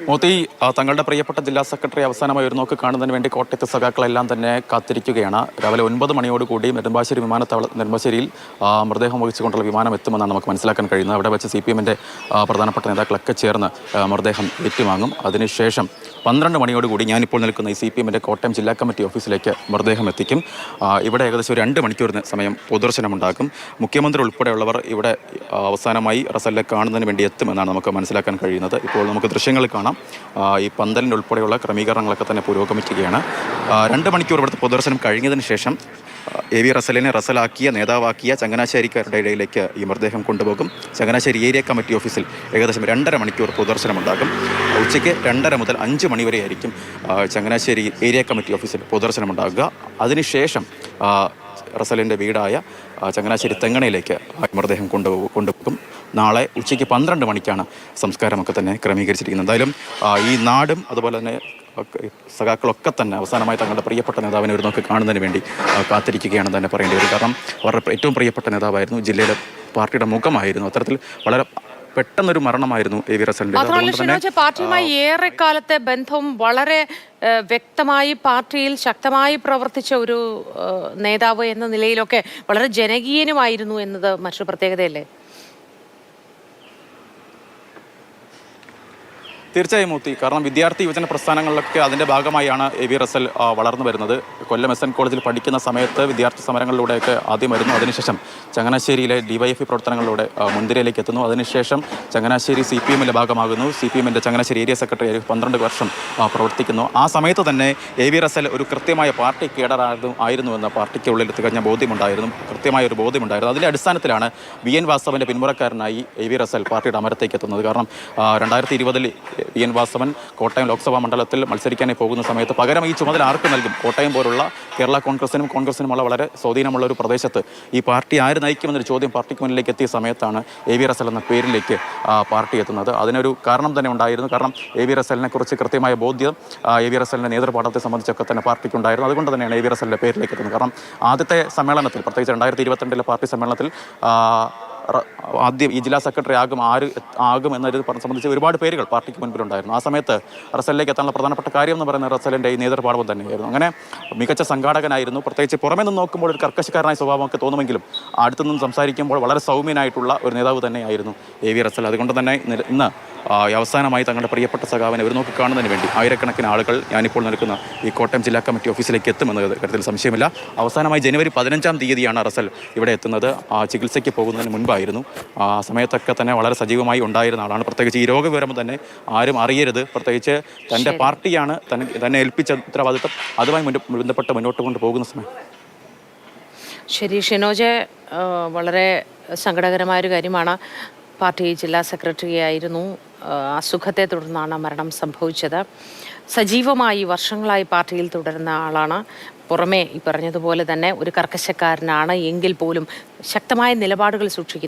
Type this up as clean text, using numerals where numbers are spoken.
മോത്തി, തങ്ങളുടെ പ്രിയപ്പെട്ട ജില്ലാ സെക്രട്ടറി അവസാനമായി ഒരു നോക്ക് കാണുന്നതിന് വേണ്ടി കോട്ടയത്തെ സഖാക്കളെല്ലാം തന്നെ കാത്തിരിക്കുകയാണ്. രാവിലെ 9 മണിയോടുകൂടി നെടുമ്പാശ്ശേരി നെടുമ്പാശ്ശേരിയിൽ മൃതദേഹം വഹിച്ചുകൊണ്ടുള്ള വിമാനം എത്തുമെന്നാണ് നമുക്ക് മനസ്സിലാക്കാൻ കഴിയുന്നത്. അവിടെ വെച്ച് CPM-ന്റെ പ്രധാനപ്പെട്ട നേതാക്കളൊക്കെ ചേർന്ന് മൃതദേഹം ഏറ്റുവാങ്ങും. അതിനുശേഷം 12 മണിയോടുകൂടി ഞാനിപ്പോൾ നിൽക്കുന്ന ഈ CPM-ന്റെ കോട്ടയം ജില്ലാ കമ്മിറ്റി ഓഫീസിലേക്ക് മൃതദേഹം എത്തിക്കും. ഇവിടെ ഏകദേശം ഒരു 2 മണിക്കൂറിന് സമയം പൊതുദർശനമുണ്ടാകും. മുഖ്യമന്ത്രി ഉൾപ്പെടെയുള്ളവർ ഇവിടെ അവസാനമായി റസലിനെ കാണുന്നതിന് വേണ്ടി എത്തുമെന്നാണ് നമുക്ക് മനസ്സിലാക്കാൻ കഴിയുന്നത്. ഇപ്പോൾ നമുക്ക് ദൃശ്യങ്ങൾ കാണാം. ഈ പന്തലിൻ്റെ ഉൾപ്പെടെയുള്ള ക്രമീകരണങ്ങളൊക്കെ തന്നെ പുരോഗമിക്കുകയാണ്. 2 മണിക്കൂർ ഇവിടുത്തെ പൊതുദർശനം കഴിഞ്ഞതിന് ശേഷം AV റസലിനെ റസലാക്കിയ നേതാവാക്കിയ ചങ്ങനാശ്ശേരിക്കാരുടെ ഇടയിലേക്ക് ഈ മൃതദേഹം കൊണ്ടുപോകും. ചങ്ങനാശ്ശേരി ഏരിയ കമ്മിറ്റി ഓഫീസിൽ ഏകദേശം 2.5 മണിക്കൂർ പൊതുദർശനമുണ്ടാകും. ഉച്ചയ്ക്ക് 2:30 മുതൽ 5 മണി വരെ ആയിരിക്കും ചങ്ങനാശ്ശേരി ഏരിയ കമ്മിറ്റി ഓഫീസിൽ പൊതുദർശനമുണ്ടാകുക. അതിനുശേഷം റസലിൻ്റെ വീടായ ചങ്ങനാശ്ശേരി തെങ്ങണയിലേക്ക് മൃതദേഹം കൊണ്ടുപോകും. നാളെ ഉച്ചയ്ക്ക് 12 മണിക്കാണ് സംസ്കാരമൊക്കെ തന്നെ ക്രമീകരിച്ചിരിക്കുന്നത്. എന്തായാലും ഈ നാടും അതുപോലെ തന്നെ സഖാക്കളൊക്കെ തന്നെ അവസാനമായി തങ്ങളുടെ പ്രിയപ്പെട്ട നേതാവിനെ ഒരു നോക്ക് കാണുന്നതിന് വേണ്ടി കാത്തിരിക്കുകയാണെന്ന് തന്നെ പറയേണ്ടി വരും. കാരണം അവരുടെ ഏറ്റവും പ്രിയപ്പെട്ട നേതാവായിരുന്നു, ജില്ലയിലെ പാർട്ടിയുടെ മുഖമായിരുന്നു. അത്തരത്തിൽ വളരെ പെട്ടെന്നൊരു മരണമായിരുന്നു AV റസലിൻ്റെ. പാർട്ടിയുമായി ഏറെക്കാലത്തെ ബന്ധവും വളരെ വ്യക്തമായി പാർട്ടിയിൽ ശക്തമായി പ്രവർത്തിച്ച ഒരു നേതാവ് എന്ന നിലയിലൊക്കെ വളരെ ജനകീയനുമായിരുന്നു എന്നത് മറ്റൊരു പ്രത്യേകതയല്ലേ? തീർച്ചയായും മൂത്തി, കാരണം വിദ്യാർത്ഥി യുവജന പ്രസ്ഥാനങ്ങളിലൊക്കെ അതിൻ്റെ ഭാഗമായാണ് AV റസൽ വളർന്നു വരുന്നത്. കൊല്ലം SN കോളേജിൽ പഠിക്കുന്ന സമയത്ത് വിദ്യാർത്ഥി സമരങ്ങളിലൂടെയൊക്കെ ആദ്യം വരുന്നു. അതിനുശേഷം ചങ്ങനാശ്ശേരിയിലെ DYFI പ്രവർത്തനങ്ങളിലൂടെ മുൻനിരയിലേക്ക് എത്തുന്നു. അതിനുശേഷം ചങ്ങനാശ്ശേരി CPM-ന്റെ ഭാഗമാകുന്നു. CPM-ന്റെ ചങ്ങനാശ്ശേരി ഏരിയ സെക്രട്ടറി 12 വർഷം പ്രവർത്തിക്കുന്നു. ആ സമയത്ത് തന്നെ AV റസൽ ഒരു കൃത്യമായ പാർട്ടി കേഡറായിരുന്നുവെന്ന് പാർട്ടിക്ക് ഉള്ളിൽ തികഞ്ഞ ബോധ്യമുണ്ടായിരുന്നു, കൃത്യമായ ഒരു ബോധ്യമുണ്ടായിരുന്നു. അതിൻ്റെ അടിസ്ഥാനത്തിലാണ് VN വാസവൻ്റെ പിന്മുറക്കാരനായി AV റസൽ പാർട്ടിയുടെ അമരത്തേക്ക് എത്തുന്നത്. കാരണം 2020-ൽ VN വാസവൻ കോട്ടയം ലോക്സഭാ മണ്ഡലത്തിൽ മത്സരിക്കാനായി പോകുന്ന സമയത്ത് പകരം ഈ ചുമതല ആർക്ക് നൽകും? കോട്ടയം പോലുള്ള കേരള കോൺഗ്രസിനുമുള്ള വളരെ സ്വാധീനമുള്ള ഒരു പ്രദേശത്ത് ഈ പാർട്ടി ആര് നയിക്കുമെന്നൊരു ചോദ്യം പാർട്ടിക്ക് മുന്നിലേക്ക് എത്തിയ സമയത്താണ് AV റസൽ എന്ന പേരിലേക്ക് പാർട്ടി എത്തുന്നത്. അതിനൊരു കാരണം തന്നെ ഉണ്ടായിരുന്നു. കാരണം AV റസലിനെ കുറിച്ച് കൃത്യമായ ബോധ്യം AV റസലിൻ്റെ നേതൃപാഠത്തെ സംബന്ധിച്ചൊക്കെ തന്നെ പാർട്ടിക്കുണ്ടായിരുന്നു. അതുകൊണ്ട് തന്നെയാണ് AV റസലിൻ്റെ പേരിലേക്ക് എത്തുന്നത്. കാരണം ആദ്യത്തെ സമ്മേളനത്തിൽ, പ്രത്യേകിച്ച് 2022-ലെ പാർട്ടി സമ്മേളനത്തിൽ ആദ്യം ഈ ജില്ലാ സെക്രട്ടറി ആകും എന്നൊരു സംബന്ധിച്ച് ഒരുപാട് പേരുകൾ പാർട്ടിക്ക് മുൻപിലുണ്ടായിരുന്നു. ആ സമയത്ത് റസലിലേക്ക് എത്താനുള്ള പ്രധാനപ്പെട്ട കാര്യം എന്ന് പറയുന്നത് റസലിൻ്റെ ഈ നേതൃപാഠം തന്നെയായിരുന്നു. അങ്ങനെ മികച്ച സംഘാടകനായിരുന്നു. പ്രത്യേകിച്ച് പുറമെ നിന്ന് നോക്കുമ്പോൾ ഒരു കർക്കശക്കാരനായ സ്വഭാവമൊക്കെ തോന്നുമെങ്കിലും അടുത്തുനിന്ന് സംസാരിക്കുമ്പോൾ വളരെ സൗമ്യനായിട്ടുള്ള ഒരു നേതാവ് തന്നെയായിരുന്നു AV റസൽ. അതുകൊണ്ട് തന്നെ ഇന്ന് അവസാനമായി തങ്ങളുടെ പ്രിയപ്പെട്ട സഖാവിനെ ഒരു നോക്ക് കാണുന്നതിന് വേണ്ടി ആയിരക്കണക്കിന് ആളുകൾ ഞാനിപ്പോൾ നിൽക്കുന്ന ഈ കോട്ടയം ജില്ലാ കമ്മിറ്റി ഓഫീസിലേക്ക് എത്തുമെന്ന കാര്യത്തിൽ സംശയമില്ല. അവസാനമായി ജനുവരി 15-ാം തീയതിയാണ് റസൽ ഇവിടെ എത്തുന്നത്. ചികിത്സയ്ക്ക് പോകുന്നതിന് മുൻപായിരുന്നു. ആ സമയത്തൊക്കെ തന്നെ വളരെ സജീവമായി ഉണ്ടായിരുന്ന ആളാണ്. പ്രത്യേകിച്ച് ഈ രോഗവിവരം തന്നെ ആരും അറിയരുത്, പ്രത്യേകിച്ച് തൻ്റെ പാർട്ടിയാണ് തന്നെ ഏൽപ്പിച്ച ഉത്തരവാദിത്വം, അതുമായി ബന്ധപ്പെട്ട് മുന്നോട്ട് കൊണ്ടുപോകുന്ന സമയം. ശരി ഷിനോജ്, വളരെ സങ്കടകരമായൊരു കാര്യമാണ്. പാർട്ടി ജില്ലാ സെക്രട്ടറി ആയിരുന്നു. അസുഖത്തെ തുടർന്നാണ് മരണം സംഭവിച്ചത്. സജീവമായി വർഷങ്ങളായി പാർട്ടിയിൽ തുടരുന്ന ആളാണ്. പുറമേ ഈ പറഞ്ഞതുപോലെ തന്നെ ഒരു കർക്കശക്കാരനാണ് എങ്കിൽ പോലും ശക്തമായ നിലപാടുകൾ സൂക്ഷിക്കുന്നു.